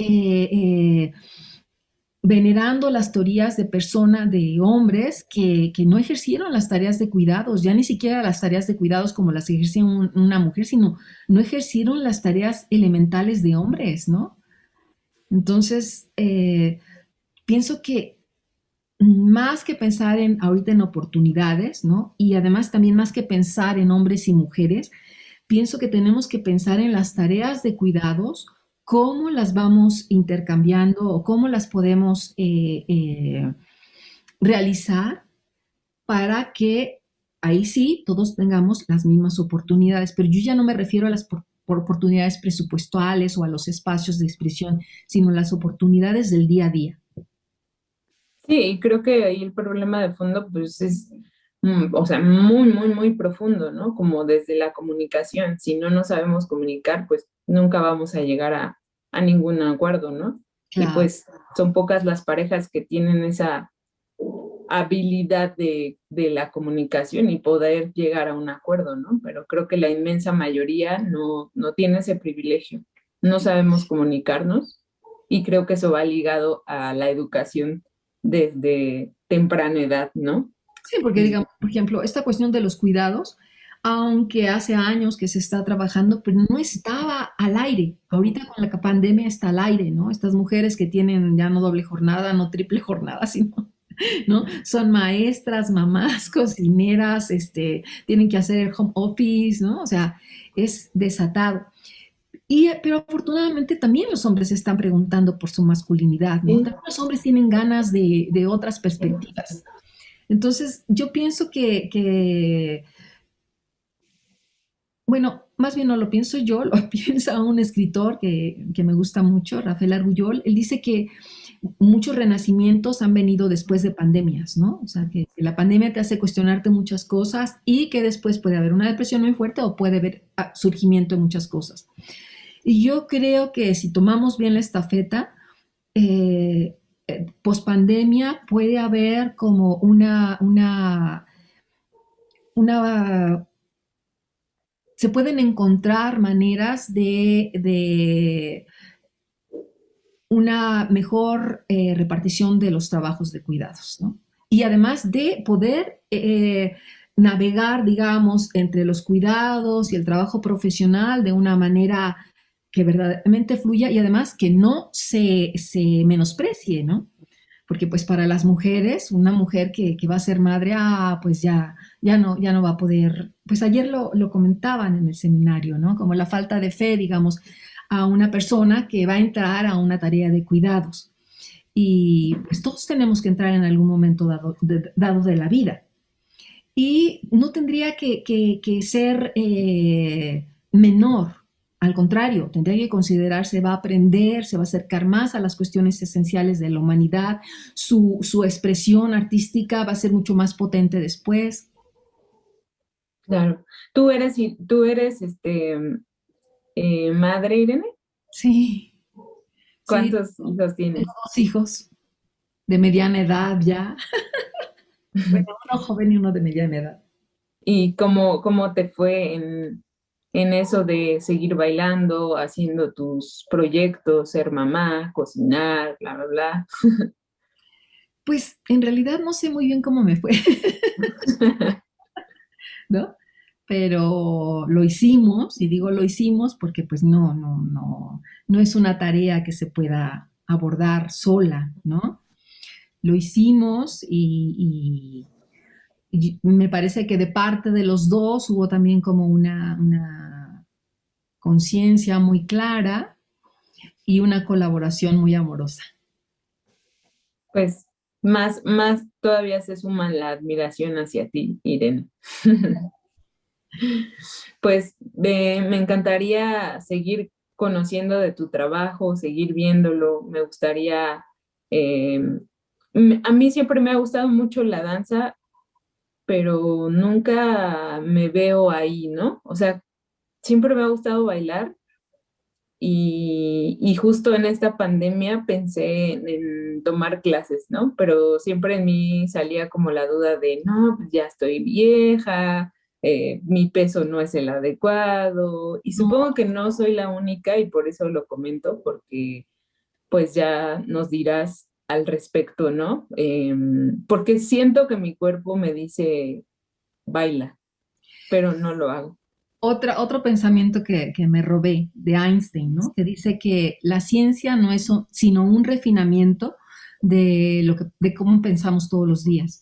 venerando las teorías de personas, de hombres que no ejercieron las tareas de cuidados, ya ni siquiera las tareas de cuidados como las ejercía una mujer, sino no ejercieron las tareas elementales de hombres, ¿no? Entonces, pienso que más que pensar ahorita en oportunidades, ¿no? Y además también más que pensar en hombres y mujeres, pienso que tenemos que pensar en las tareas de cuidados, cómo las vamos intercambiando o cómo las podemos realizar para que ahí sí todos tengamos las mismas oportunidades. Pero yo ya no me refiero a las por oportunidades presupuestales o a los espacios de expresión, sino las oportunidades del día a día. Sí, y creo que ahí el problema de fondo pues es, o sea, muy, muy, muy profundo, ¿no? Como desde la comunicación. Si no nos sabemos comunicar, pues nunca vamos a llegar a ningún acuerdo, ¿no? Y Claro. pues son pocas las parejas que tienen esa habilidad de la comunicación y poder llegar a un acuerdo, ¿no? Pero creo que la inmensa mayoría no tiene ese privilegio. No sabemos comunicarnos y creo que eso va ligado a la educación desde temprana edad, ¿no? Sí, porque digamos, por ejemplo, esta cuestión de los cuidados, aunque hace años que se está trabajando, pero no estaba al aire. Ahorita con la pandemia está al aire, ¿no? Estas mujeres que tienen ya no doble jornada, no triple jornada, sino, ¿no? Son maestras, mamás, cocineras, tienen que hacer el home office, ¿no? O sea, es desatado. Pero afortunadamente también los hombres se están preguntando por su masculinidad, ¿no? Sí, También los hombres tienen ganas de otras perspectivas. Entonces, yo pienso bueno, más bien no lo pienso yo, lo piensa un escritor que me gusta mucho, Rafael Argullol. Él dice que muchos renacimientos han venido después de pandemias, ¿no? O sea, que la pandemia te hace cuestionarte muchas cosas y que después puede haber una depresión muy fuerte o puede haber surgimiento de muchas cosas. Y yo creo que si tomamos bien la estafeta, eh, post pandemia puede haber como una se pueden encontrar maneras de una mejor repartición de los trabajos de cuidados, ¿no? Y además de poder navegar, digamos, entre los cuidados y el trabajo profesional de una manera que verdaderamente fluya y además que no se menosprecie, ¿no? Porque pues para las mujeres, una mujer que va a ser madre, pues ya no va a poder, pues ayer lo comentaban en el seminario, ¿no? Como la falta de fe, digamos, a una persona que va a entrar a una tarea de cuidados. Y pues todos tenemos que entrar en algún momento dado de la vida. Y no tendría que ser menor, al contrario, tendría que considerarse, va a aprender, se va a acercar más a las cuestiones esenciales de la humanidad, su expresión artística va a ser mucho más potente después. Claro. Tú eres madre, Irene. Sí, sí, ¿Cuántos hijos tengo tienes? dos hijos de mediana edad ya, bueno, uno joven y uno de mediana edad. ¿Y cómo te fue en eso de seguir bailando, haciendo tus proyectos, ser mamá, cocinar, bla, bla, bla? Pues en realidad no sé muy bien cómo me fue, ¿no? Pero lo hicimos, y digo lo hicimos porque pues no es una tarea que se pueda abordar sola, ¿no? Lo hicimos y me parece que de parte de los dos hubo también como una conciencia muy clara y una colaboración muy amorosa. Pues más todavía se suma la admiración hacia ti, Irene. Pues me encantaría seguir conociendo de tu trabajo, seguir viéndolo. Me gustaría, eh, a mí siempre me ha gustado mucho la danza, pero nunca me veo ahí, ¿no? O sea, siempre me ha gustado bailar y justo en esta pandemia pensé en tomar clases, ¿no? Pero siempre en mí salía como la duda de, no, pues ya estoy vieja, mi peso no es el adecuado y supongo que no soy la única y por eso lo comento, porque pues ya nos dirás al respecto, ¿no? Porque siento que mi cuerpo me dice, baila, pero no lo hago. Otro pensamiento que me robé de Einstein, ¿no? Que dice que la ciencia no es sino un refinamiento de cómo pensamos todos los días.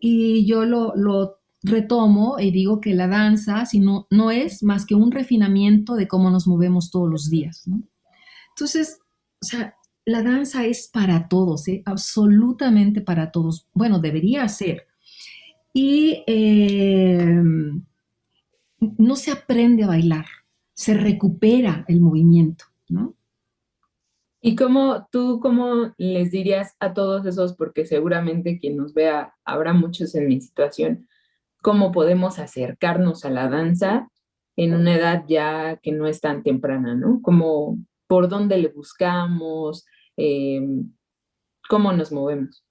Y yo lo retomo y digo que la danza no es más que un refinamiento de cómo nos movemos todos los días, ¿no? Entonces, o sea, la danza es para todos, ¿eh? Absolutamente para todos. Bueno, debería ser. Y no se aprende a bailar, se recupera el movimiento, ¿no? ¿Y cómo les dirías a todos esos, porque seguramente quien nos vea, habrá muchos en mi situación, cómo podemos acercarnos a la danza en una edad ya que no es tan temprana, ¿no? Como por dónde le buscamos, eh, cómo nos movemos.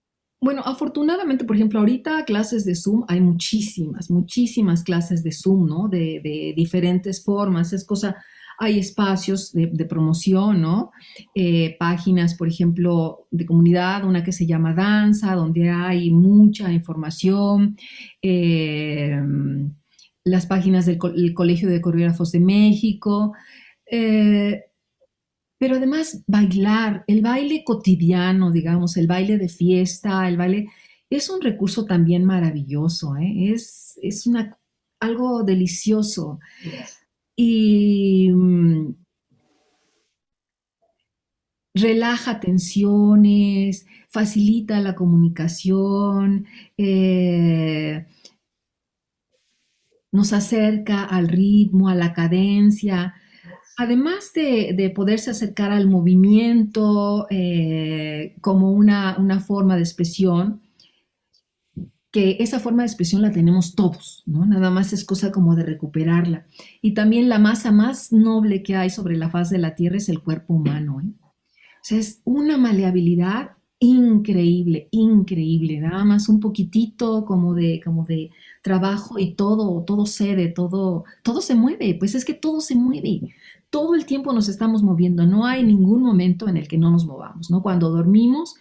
Bueno, afortunadamente, por ejemplo, ahorita clases de Zoom, hay muchísimas clases de Zoom, ¿no? De diferentes formas, es cosa, hay espacios de promoción, ¿no? Páginas, por ejemplo, de comunidad, una que se llama Danza, donde hay mucha información, eh, las páginas del Colegio de Coreógrafos de México, eh, pero además bailar, el baile cotidiano, digamos, el baile de fiesta, el baile, es un recurso también maravilloso, ¿eh? Es algo delicioso y relaja tensiones, facilita la comunicación, nos acerca al ritmo, a la cadencia. Además de poderse acercar al movimiento como una forma de expresión, que esa forma de expresión la tenemos todos, ¿no? Nada más es cosa como de recuperarla. Y también la masa más noble que hay sobre la faz de la Tierra es el cuerpo humano, ¿eh? O sea, es una maleabilidad increíble, increíble. Nada más un poquitito como de trabajo y todo cede, todo se mueve. Pues es que todo se mueve. Todo el tiempo nos estamos moviendo. No hay ningún momento en el que no nos movamos, ¿no? Cuando dormimos,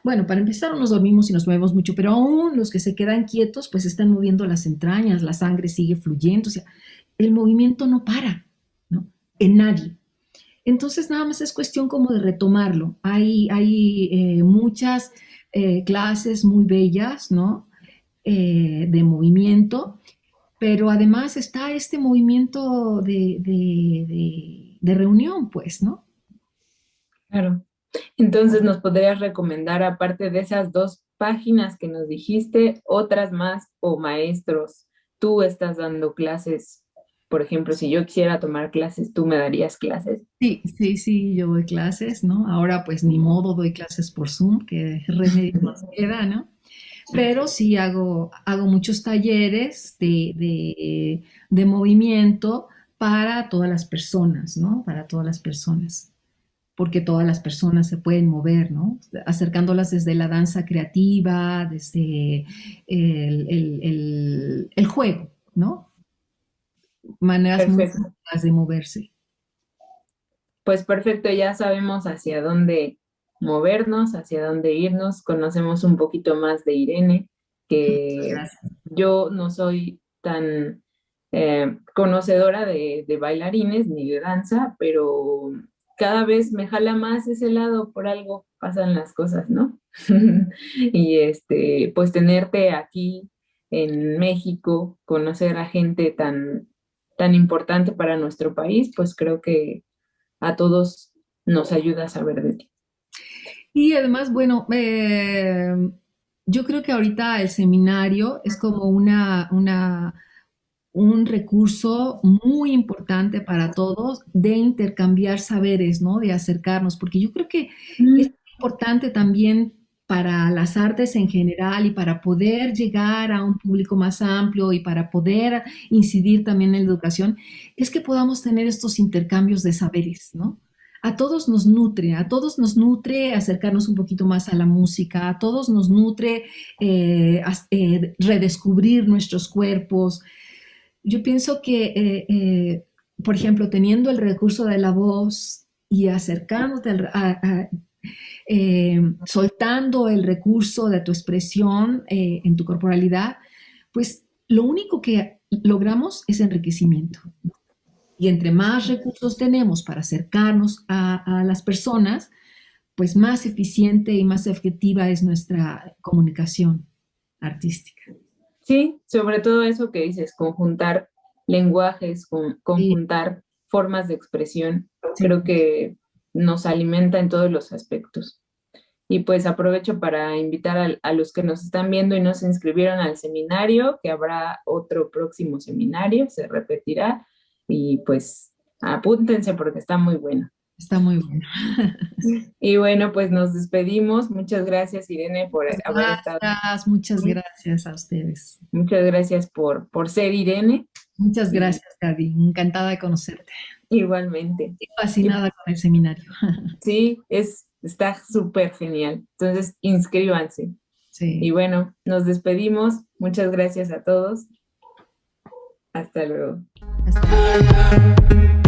bueno, para empezar no nos dormimos y nos movemos mucho, pero aún los que se quedan quietos, pues están moviendo las entrañas, la sangre sigue fluyendo. O sea, el movimiento no para, ¿no? En nadie. Entonces, nada más es cuestión como de retomarlo. Hay muchas clases muy bellas, ¿no? De movimiento, pero además está este movimiento de reunión, pues, ¿no? Claro. Entonces, ¿nos podrías recomendar, aparte de esas dos páginas que nos dijiste, otras más o maestros? Tú estás dando clases, por ejemplo, si yo quisiera tomar clases, ¿tú me darías clases? Sí, sí, sí, yo doy clases, ¿no? Ahora pues ni modo doy clases por Zoom, que remedio nos queda, ¿no? Pero sí hago muchos talleres de movimiento para todas las personas, ¿no? Para todas las personas, porque todas las personas se pueden mover, ¿no? Acercándolas desde la danza creativa, desde el juego, ¿no? Maneras muy Perfecto. sencillas de moverse. Pues perfecto, ya sabemos hacia dónde movernos, hacia dónde irnos, conocemos un poquito más de Irene, que Gracias. yo no soy tan conocedora de bailarines ni de danza, pero cada vez me jala más ese lado, por algo pasan las cosas, ¿no? Y pues tenerte aquí en México, conocer a gente tan importante para nuestro país, pues creo que a todos nos ayuda a saber de ti. Y además, bueno, yo creo que ahorita el seminario es como un recurso muy importante para todos de intercambiar saberes, ¿no? De acercarnos, porque yo creo que es Mm, importante también para las artes en general y para poder llegar a un público más amplio y para poder incidir también en la educación, es que podamos tener estos intercambios de saberes, ¿no? A todos nos nutre acercarnos un poquito más a la música, a todos nos nutre redescubrir nuestros cuerpos. Yo pienso que, por ejemplo, teniendo el recurso de la voz y acercándote soltando el recurso de tu expresión en tu corporalidad, pues lo único que logramos es enriquecimiento. Y entre más recursos tenemos para acercarnos a las personas, pues más eficiente y más efectiva es nuestra comunicación artística. sí, sobre todo eso que dices, conjuntar lenguajes, Sí, conjuntar formas de expresión, sí. creo que nos alimenta en todos los aspectos. Y pues aprovecho para invitar a los que nos están viendo y no se inscribieron al seminario, que habrá otro próximo seminario, se repetirá, y pues apúntense porque está muy bueno. Está muy bueno. Y bueno, pues nos despedimos. Muchas gracias, Irene, por haber estado Muchas aquí. gracias a ustedes. Muchas gracias por ser Irene. Muchas Y gracias, Gaby. Encantada de conocerte. igualmente. Y Y fascinada con el seminario. sí, está súper genial. Entonces, inscríbanse. Y Sí. bueno, nos despedimos. Muchas gracias a todos. Hasta luego. Hasta luego.